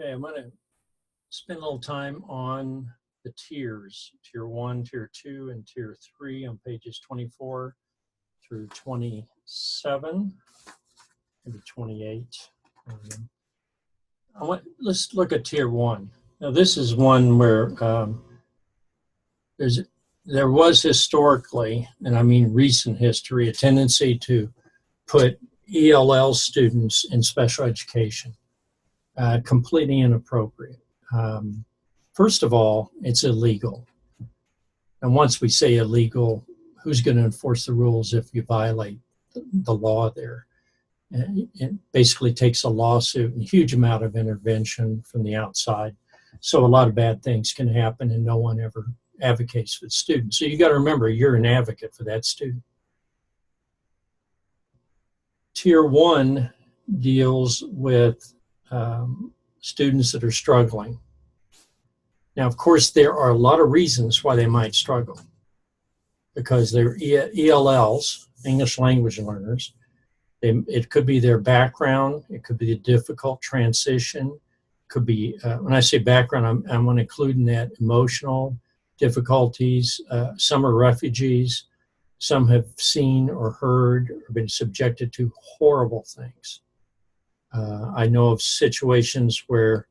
Okay, I'm going to spend a little time on the tiers, Tier 1, Tier 2, and Tier 3 on pages 24 through 27, maybe 28. Let's look at Tier 1. Now, this is one where there was historically, and I mean recent history, a tendency to put ELL students in special education. Completely inappropriate. First of all, it's illegal. And once we say illegal, who's going to enforce the rules if you violate the law there? And it basically takes a lawsuit and a huge amount of intervention from the outside. So a lot of bad things can happen and no one ever advocates for the student. So you got to remember, you're an advocate for that student. Tier 1 deals with students that are struggling. Now, of course, there are a lot of reasons why they might struggle, because they're ELLs, English language learners. It could be their background. It could be a difficult transition. It could be, when I say background, I'm going to include in that emotional difficulties. Some are refugees. Some have seen or heard or been subjected to horrible things. I know of situations where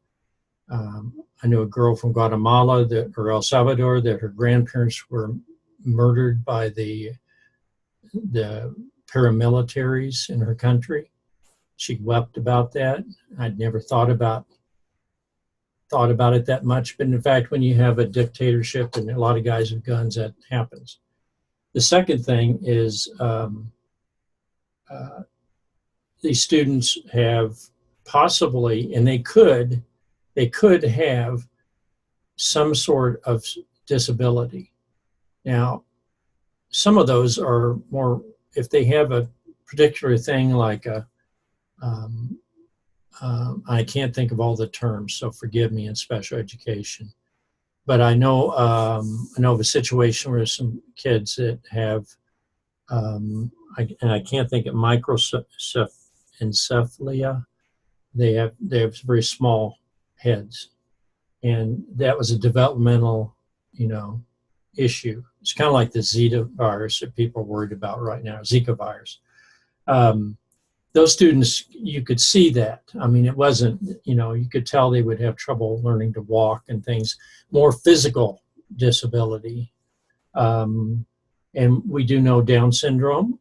I know a girl from Guatemala or El Salvador that her grandparents were murdered by the paramilitaries in her country. She wept about that. I'd never thought about it that much, but in fact, when you have a dictatorship and a lot of guys with guns, that happens. The second thing is these students have possibly, and they could have some sort of disability. Now, some of those are more, if they have a particular thing like I can't think of all the terms, so forgive me, in special education. But I know of a situation where some kids that have, and I can't think of microencephalia. They have very small heads, and that was a developmental, issue. It's kind of like the Zika virus that people are worried about right now, Zika virus. Those students, you could see that. I mean, it wasn't, you could tell they would have trouble learning to walk and things, more physical disability. And we do know Down syndrome,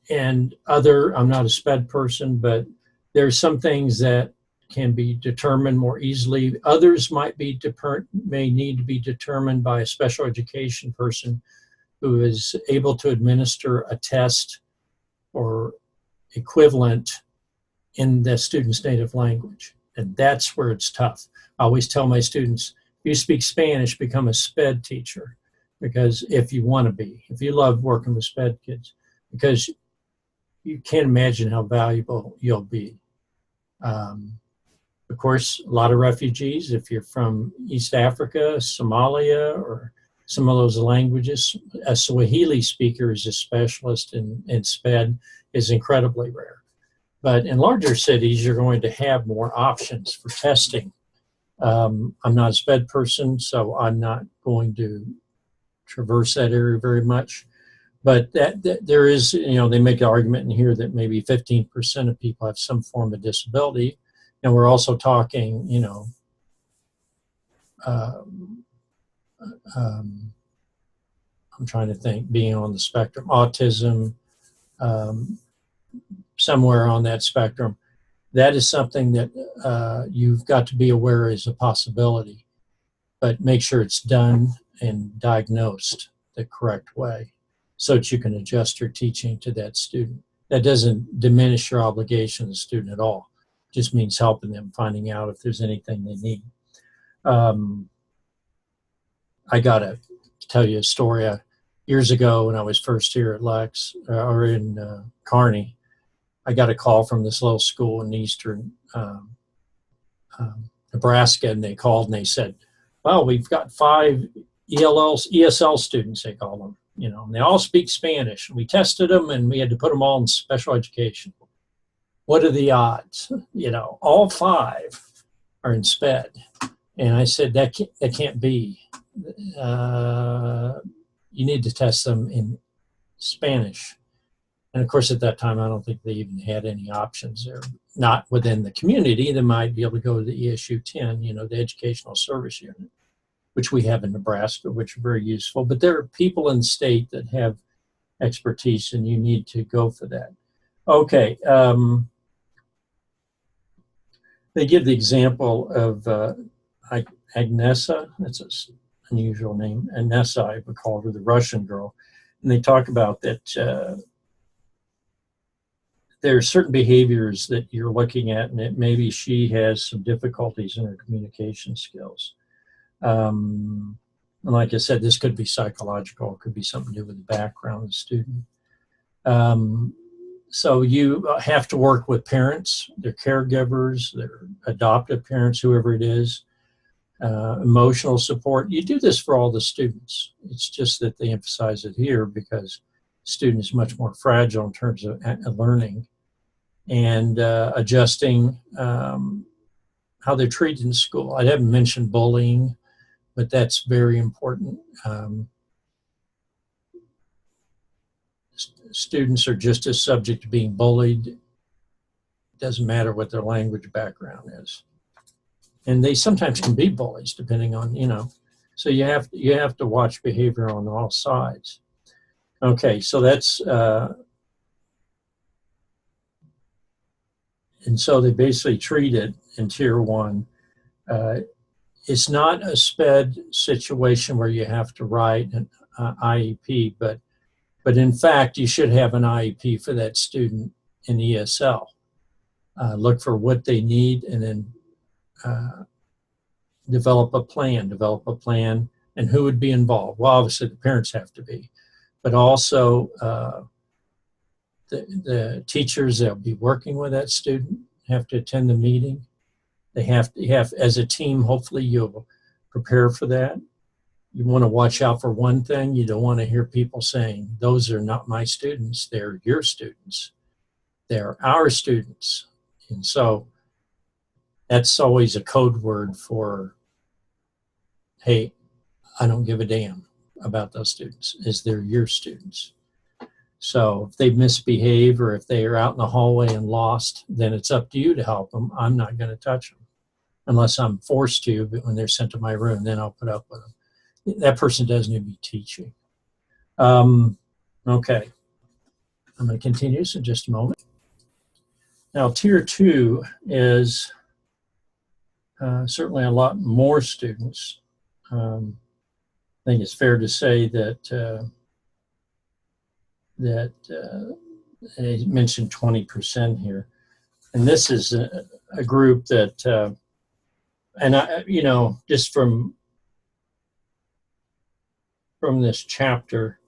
and other, I'm not a SPED person, but there's some things that can be determined more easily. Others may need to be determined by a special education person who is able to administer a test or equivalent in the student's native language. And that's where it's tough. I always tell my students, if you speak Spanish, become a SPED teacher, because if you want to be, if you love working with SPED kids, because you can't imagine how valuable you'll be. Of course, a lot of refugees, if you're from East Africa, Somalia, or some of those languages, a Swahili speaker is a specialist in SPED is incredibly rare. But in larger cities, you're going to have more options for testing. I'm not a SPED person, so I'm not going to traverse that area very much. But that there is, they make the argument in here that maybe 15% of people have some form of disability. And we're also talking, I'm trying to think, being on the spectrum, autism, somewhere on that spectrum. That is something that you've got to be aware is a possibility, but make sure it's done and diagnosed the correct way so that you can adjust your teaching to that student. That doesn't diminish your obligation to the student at all. It just means helping them, finding out if there's anything they need. I got to tell you a story. Years ago, when I was first here at Lex, or in Kearney, I got a call from this little school in eastern Nebraska, and they called and they said, well, we've got 5 ESL students, they call them, and they all speak Spanish. We tested them, and we had to put them all in special education. what are the odds? You know, all 5 are in SPED. And I said, that can't be. You need to test them in Spanish. And of course, at that time, I don't think they even had any options there. Not within the community. They might be able to go to the ESU 10, you know, the Educational Service Unit, which we have in Nebraska, which are very useful. But there are people in the state that have expertise, and you need to go for that. Okay. They give the example of Agnesa. That's an unusual name. Agnesa, I would call her, the Russian girl. And they talk about that there are certain behaviors that you're looking at, and that maybe she has some difficulties in her communication skills. And like I said, this could be psychological. It could be something to do with the background of the student. So you have to work with parents, their caregivers, their adoptive parents, whoever it is, emotional support. You do this for all the students. It's just that they emphasize it here because the student is much more fragile in terms of learning and adjusting how they're treated in school. I haven't mentioned bullying, but that's very important. Students are just as subject to being bullied. It doesn't matter what their language background is. And they sometimes can be bullies depending on, you know, so you have to watch behavior on all sides. Okay, so that's, and so they basically treat it in Tier 1. It's not a SPED situation where you have to write an IEP, but in fact, you should have an IEP for that student in ESL. Look for what they need and then develop a plan, and who would be involved. Well, obviously the parents have to be, but also the teachers that'll be working with that student have to attend the meeting. They have as a team, hopefully you'll prepare for that. You want to watch out for one thing. You don't want to hear people saying, those are not my students, they're your students. They're our students. And so that's always a code word for, hey, I don't give a damn about those students, as they're your students. So if they misbehave or if they are out in the hallway and lost, then it's up to you to help them. I'm not going to touch them unless I'm forced to, but when they're sent to my room, then I'll put up with them. That person doesn't need to be teaching. Okay, I'm going to continue this in just a moment. Now, Tier 2 is certainly a lot more students. I think it's fair to say that they mentioned 20% here, and this is a group that, and I, you know, just from this chapter,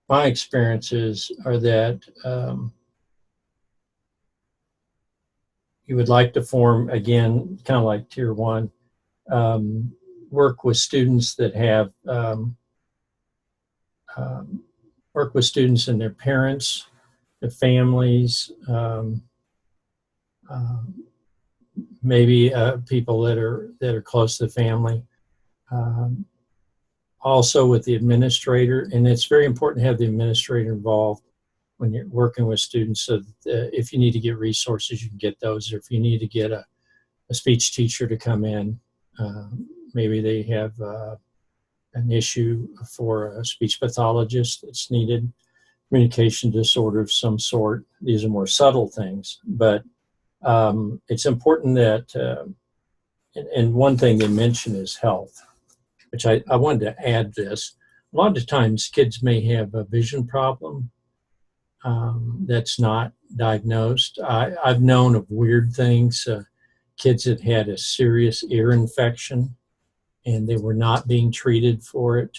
my experiences are that you would like to form, again, kind of like Tier 1, work with students that have, work with students and their parents, their families, maybe people that are close to the family. Also with the administrator, and it's very important to have the administrator involved when you're working with students, so that if you need to get resources, you can get those, or if you need to get a speech teacher to come in, maybe they have an issue for a speech pathologist that's needed, communication disorder of some sort. These are more subtle things, but it's important that, and one thing they mention is health, which I wanted to add this. A lot of times kids may have a vision problem that's not diagnosed. I've known of weird things, kids that had a serious ear infection and they were not being treated for it,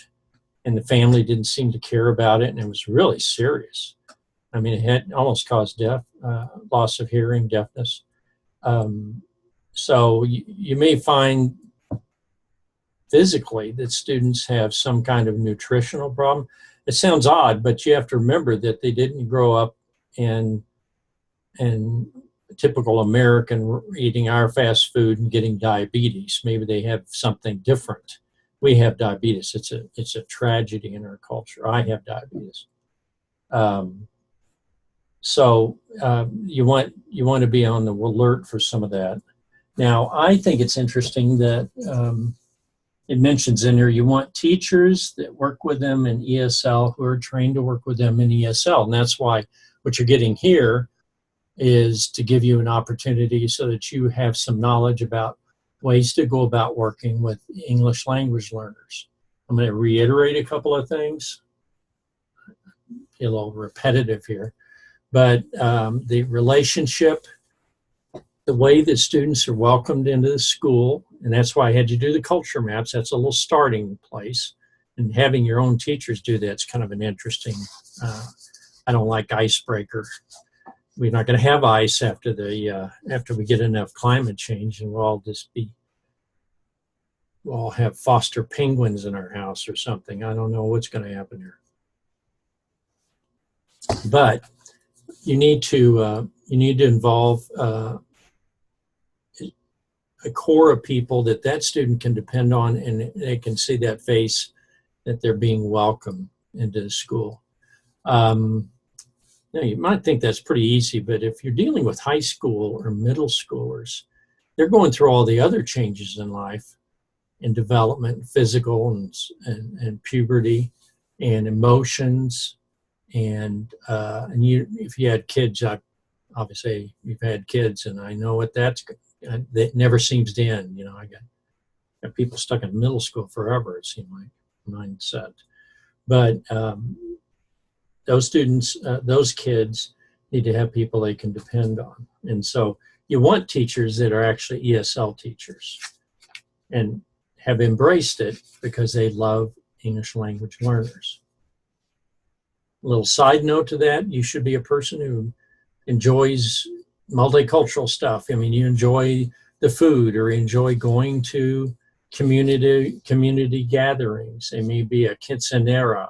and the family didn't seem to care about it, and it was really serious. I mean, it had almost caused death, loss of hearing, deafness. So you may find physically that students have some kind of nutritional problem. It sounds odd, but you have to remember that they didn't grow up in and typical American eating our fast food and getting diabetes. Maybe they have something different. We have diabetes. It's a tragedy in our culture. I have diabetes. You want to be on the alert for some of that. Now, I think it's interesting that it mentions in there you want teachers that work with them in ESL who are trained to work with them in ESL. And that's why what you're getting here is to give you an opportunity so that you have some knowledge about ways to go about working with English language learners. I'm going to reiterate a couple of things. Be a little repetitive here. But the relationship, the way that students are welcomed into the school, and that's why I had you do the culture maps. That's a little starting place. And having your own teachers do that's kind of an interesting, I don't like icebreaker. We're not going to have ice after we get enough climate change, and we'll all have foster penguins in our house or something. I don't know what's going to happen here. But you need to involve a core of people that student can depend on, and they can see that face that they're being welcomed into the school. Now, you might think that's pretty easy, but if you're dealing with high school or middle schoolers, they're going through all the other changes in life, in development, physical and puberty, and emotions, and if you had kids, obviously you've had kids, and I know what that never seems to end. I got people stuck in middle school forever, it seemed like, mindset. But those students, those kids need to have people they can depend on. And so you want teachers that are actually ESL teachers and have embraced it because they love English language learners. A little side note to that, you should be a person who enjoys multicultural stuff. I mean, you enjoy the food or enjoy going to community gatherings. It may be a quinceanera,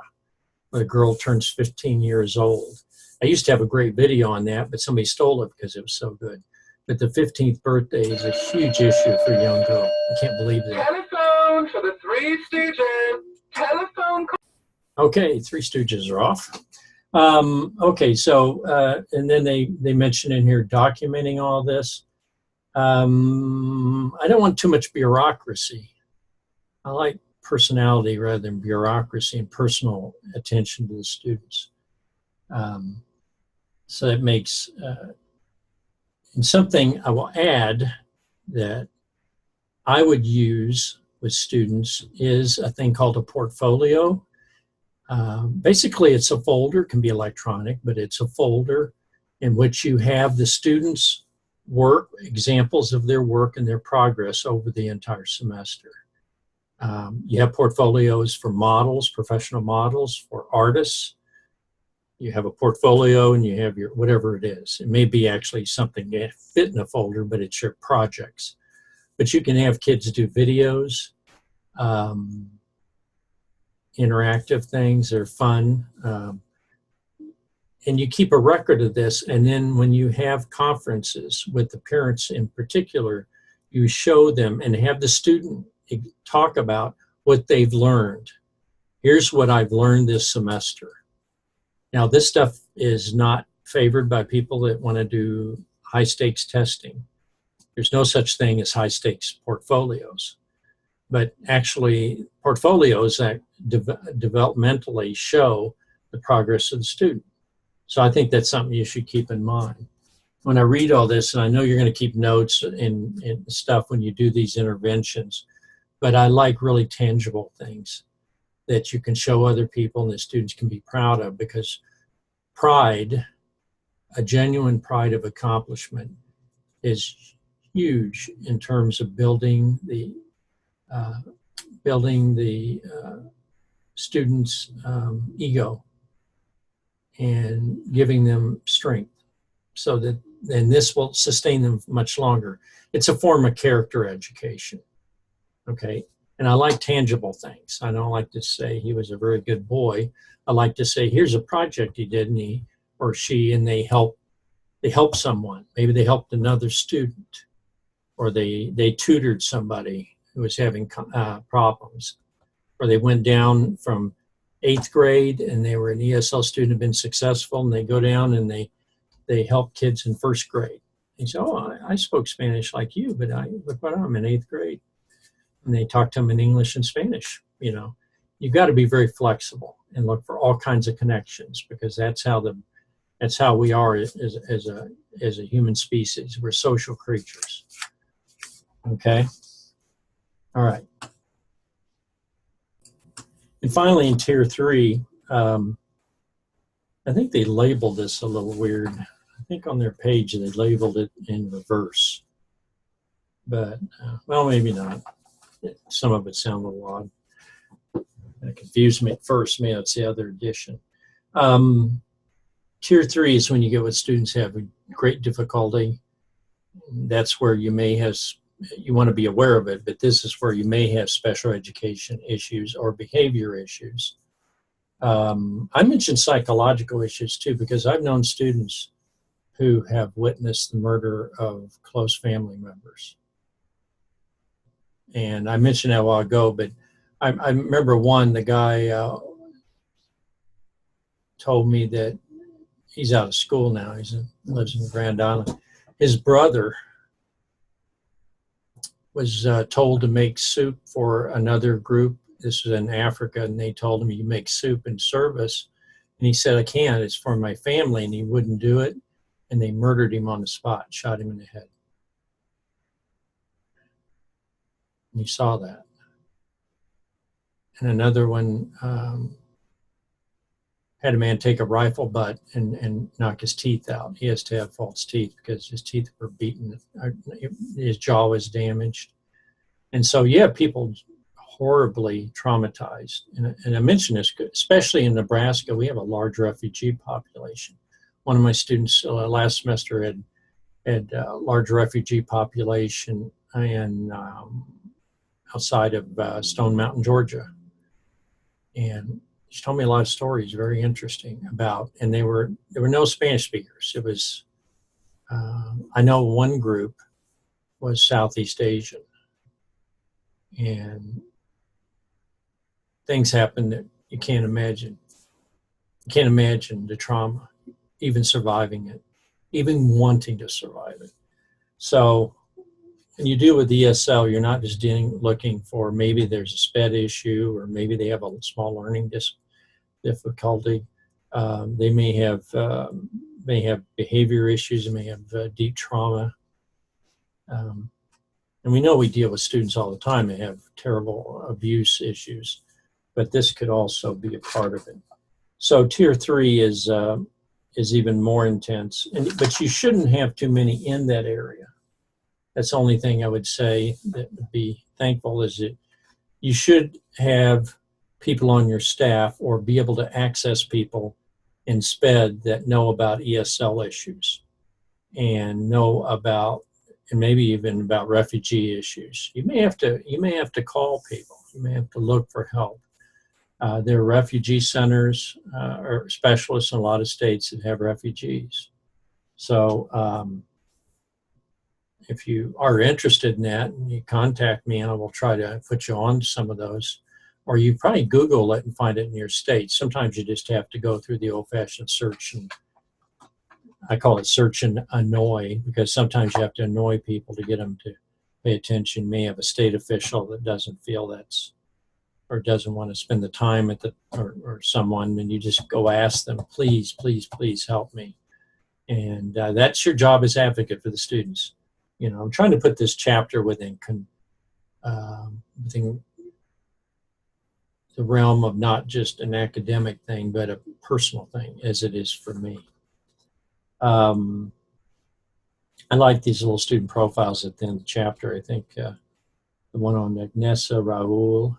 when a girl turns 15 years old. I used to have a great video on that, but somebody stole it because it was so good. But the 15th birthday is a huge issue for a young girl. I can't believe that. Telephone for the Three Stooges. Telephone. Okay, Three Stooges are off. Okay, so, and then they mention in here documenting all this. I don't want too much bureaucracy. I like personality rather than bureaucracy and personal attention to the students. So it makes, and something I will add that I would use with students is a thing called a portfolio. Basically, it's a folder, it can be electronic, but it's a folder in which you have the students' work, examples of their work and their progress over the entire semester. You have portfolios for models, professional models, for artists. You have a portfolio and you have your, whatever it is. It may be actually something that fit in a folder, but it's your projects. But you can have kids do videos, interactive things, they're fun. And you keep a record of this, and then when you have conferences with the parents in particular, you show them and have the student talk about what they've learned. Here's what I've learned this semester. Now, this stuff is not favored by people that want to do high stakes testing. There's no such thing as high stakes portfolios, but actually portfolios that developmentally show the progress of the student. So I think that's something you should keep in mind. When I read all this, and I know you're going to keep notes and stuff when you do these interventions, but I like really tangible things that you can show other people and the students can be proud of, because pride, a genuine pride of accomplishment, is huge in terms of building the students' ego and giving them strength, so that then this will sustain them much longer. It's a form of character education, okay? And I like tangible things. I don't like to say he was a very good boy. I like to say, here's a project he did, and he or she, and they help they helped someone. Maybe they helped another student, or they tutored somebody who was having problems, or they went down from 8th grade and they were an ESL student, have been successful, and they go down and they help kids in 1st grade. They say, oh, I spoke Spanish like you, but I'm in 8th grade. And they talk to them in English and Spanish. You know, you've got to be very flexible and look for all kinds of connections, because that's how we are as a human species. We're social creatures. Okay. All right. And finally, in tier 3, I think they labeled this a little weird. I think on their page they labeled it in reverse, but well, maybe not. Some of it sounded a little odd. It confused me at first. Maybe it's the other edition. Tier 3 is when you get what students have great difficulty. That's where you may have, you want to be aware of it, but this is where you may have special education issues or behavior issues. I mentioned psychological issues too, because I've known students who have witnessed the murder of close family members. And I mentioned that a while ago, but I remember the guy told me that he's out of school now. He lives in Grand Island. His brother was told to make soup for another group. This was in Africa, and they told him, you make soup in service. And he said, I can't, it's for my family, and he wouldn't do it. And they murdered him on the spot, shot him in the head. And you saw that. And another one had a man take a rifle butt and knock his teeth out. He has to have false teeth because his teeth were beaten. His jaw was damaged. And so you have people horribly traumatized. And I mention this, especially in Nebraska, we have a large refugee population. One of my students last semester had a large refugee population in, outside of Stone Mountain, Georgia. And she told me a lot of stories, very interesting about, and there were no Spanish speakers. It was, I know one group was Southeast Asian, and things happened that you can't imagine. You can't imagine the trauma, even surviving it, even wanting to survive it. So when you deal with ESL, you're not just looking for maybe there's a SPED issue, or maybe they have a small learning difficulty. They may have behavior issues. They may have deep trauma. And we know we deal with students all the time that have terrible abuse issues, but this could also be a part of it. So tier 3 is even more intense, but you shouldn't have too many in that area. That's the only thing I would say that would be thankful, is that you should have people on your staff or be able to access people in SPED that know about ESL issues and know about, and maybe even about refugee issues. You may have to call people. You may have to look for help. There are refugee centers or specialists in a lot of states that have refugees. So if you are interested in that, you contact me and I will try to put you on to some of those. Or you probably Google it and find it in your state. Sometimes you just have to go through the old-fashioned search, and I call it search and annoy, because sometimes you have to annoy people to get them to pay attention. You may have a state official that doesn't feel that's, or doesn't want to spend the time at or someone, and you just go ask them, please, please, please help me. And that's your job as advocate for the students. You know, I'm trying to put this chapter within the realm of not just an academic thing, but a personal thing, as it is for me. I like these little student profiles at the end of the chapter. I think the one on Agnesa, Raul,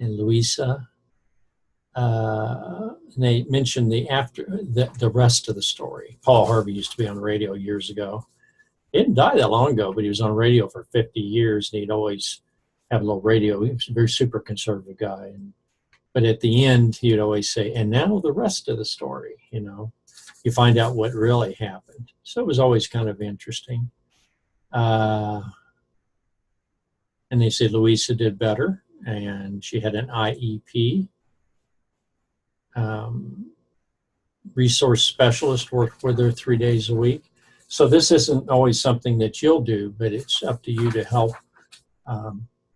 and Luisa. And they mentioned the rest of the story. Paul Harvey used to be on the radio years ago. He didn't die that long ago, but he was on radio for 50 years, and he'd always have a little radio. He was a very super conservative guy. But at the end, he would always say, and now the rest of the story, you know. you find out what really happened. So it was always kind of interesting. And they said Louisa did better, and she had an IEP. Resource specialist worked with her 3 days a week. So this isn't always something that you'll do, but it's up to you to help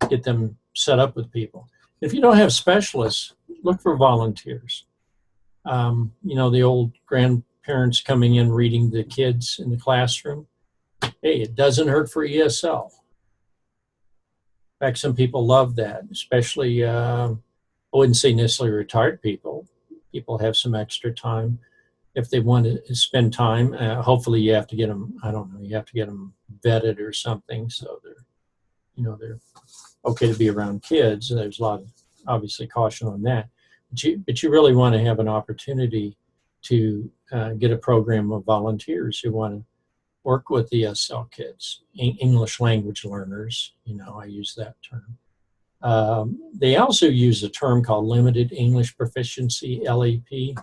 get them set up with people. If you don't have specialists, look for volunteers. The old grandparents coming in reading the kids in the classroom. Hey, it doesn't hurt for ESL. In fact, some people love that, especially, I wouldn't say necessarily retired people. People have some extra time. If they want to spend time, hopefully you have to get them, I don't know, you have to get them vetted or something so they're okay to be around kids. There's a lot of, obviously, caution on that. But you really want to have an opportunity to get a program of volunteers who want to work with ESL kids, English language learners. I use that term. They also use a term called limited English proficiency, LEP.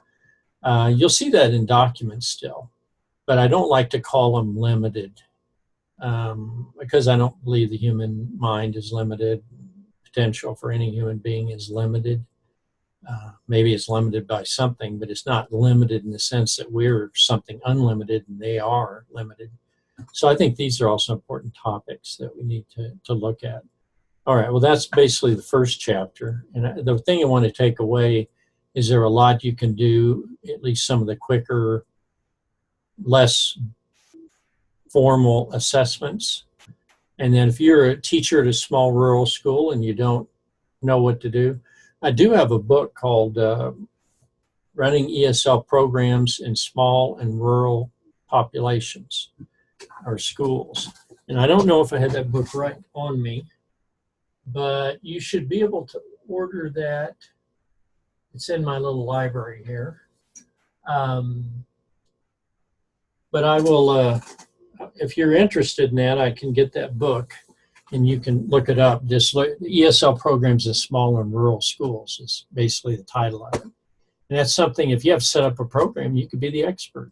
You'll see that in documents still, but I don't like to call them limited because I don't believe the human mind is limited. Potential for any human being is limited. Maybe it's limited by something, but it's not limited in the sense that we're something unlimited and they are limited. So I think these are also important topics that we need to look at. All right, well, that's basically the first chapter. And the thing I want to take away is there a lot you can do, at least some of the quicker, less formal assessments. And then if you're a teacher at a small rural school and you don't know what to do, I do have a book called Running ESL Programs in Small and Rural Populations or Schools. And I don't know if I have that book right on me, but you should be able to order that. It's in my little library here. But I will, if you're interested in that, I can get that book and you can look it up. Just look, ESL Programs in Small and Rural Schools is basically the title of it. And that's something, if you have set up a program, you could be the expert.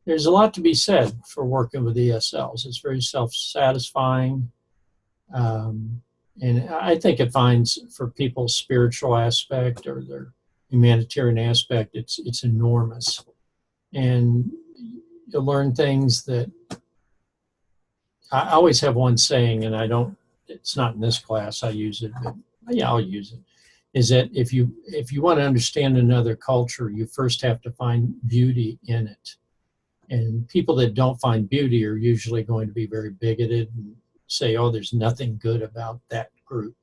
There's a lot to be said for working with ESLs. It's very self-satisfying. And I think it finds for people's spiritual aspect or their humanitarian aspect, it's enormous. And you'll learn things that I always have one saying, and it's not in this class, I use it, but yeah, I'll use it, is that if you want to understand another culture, you first have to find beauty in it. And people that don't find beauty are usually going to be very bigoted and say, oh, there's nothing good about that group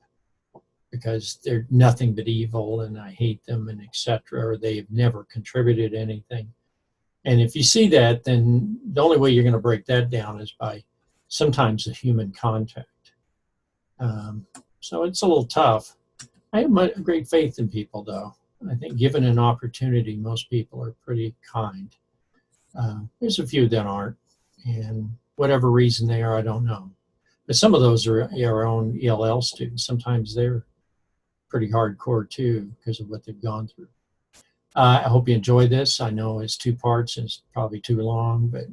because they're nothing but evil and I hate them and etc. or they've never contributed anything. And if you see that, then the only way you're going to break that down is by sometimes the human contact. So it's a little tough. I have great faith in people, though. I think given an opportunity, most people are pretty kind. There's a few that aren't, and whatever reason they are, I don't know. But some of those are our own ELL students. Sometimes they're pretty hardcore, too, because of what they've gone through. I hope you enjoy this. I know it's 2 parts and it's probably too long, but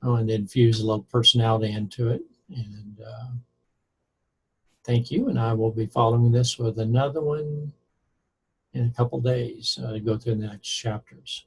I wanted to infuse a little personality into it. And thank you. And I will be following this with another one in a couple days to go through the next chapters.